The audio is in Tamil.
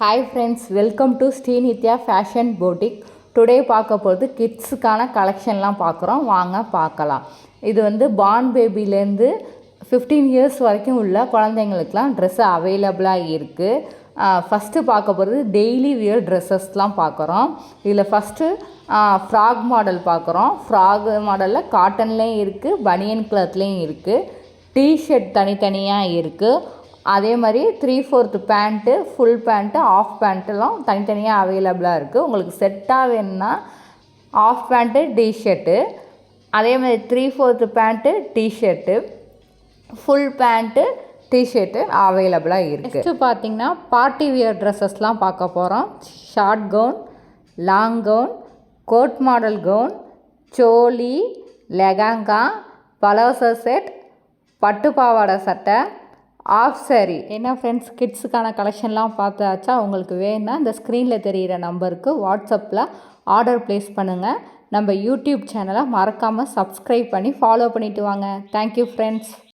Hi friends, welcome to Srinithya fashion boutique. Today பார்க்க போகிறது கிட்ஸுக்கான கலெக்ஷன்லாம் பார்க்குறோம். வாங்க பார்க்கலாம். இது வந்து பார்ன் பேபிலேருந்து 15 இயர்ஸ் வரைக்கும் உள்ள குழந்தைங்களுக்குலாம் ட்ரெஸ்ஸு அவைலபிளாக இருக்குது. ஃபஸ்ட்டு பார்க்க போகிறது டெய்லி வியர் ட்ரெஸ்ஸஸ்லாம் பார்க்குறோம். இதில் ஃபஸ்ட்டு ஃப்ராக் மாடல் பார்க்குறோம். ஃப்ராக் மாடலில் காட்டன்லேயும் இருக்குது, பனியன் கிளாத்லேயும் இருக்குது, டிஷர்ட் தனித்தனியாக இருக்குது. அதே மாதிரி 3/4 பேண்ட்டு, ஃபுல் பேண்ட்டு, ஆஃப் பேண்ட்டுலாம் தனித்தனியாக அவைலபிளாக இருக்குது. உங்களுக்கு செட்டாக வேணும்னா ஆஃப் பேண்ட்டு டிஷர்ட்டு, அதே மாதிரி 3/4 pant t shirt, full pant t shirt அவைலபிளாக இருக்குது. நெக்ஸ்ட்டு பார்த்திங்கன்னா பார்ட்டி வியர் ட்ரெஸ்ஸஸ்லாம் பார்க்க போகிறோம். Short gown, long gown, coat model gown, choli, lehenga, palazzo set, பட்டு பாவாடை சட்டை, ஆஃப் சாரி. என்ன ஃப்ரெண்ட்ஸ், கிட்ஸுக்கான கலெக்ஷன்லாம் பார்த்தாச்சா? உங்களுக்கு வேணும்னா இந்த ஸ்க்ரீனில் தெரிகிற நம்பருக்கு வாட்ஸ்அப்பில் ஆர்டர் ப்ளேஸ் பண்ணுங்கள். நம்ம யூடியூப் சேனலை மறக்காமல் சப்ஸ்கிரைப் பண்ணி ஃபாலோ பண்ணிவிட்டு வாங்க. Thank you friends.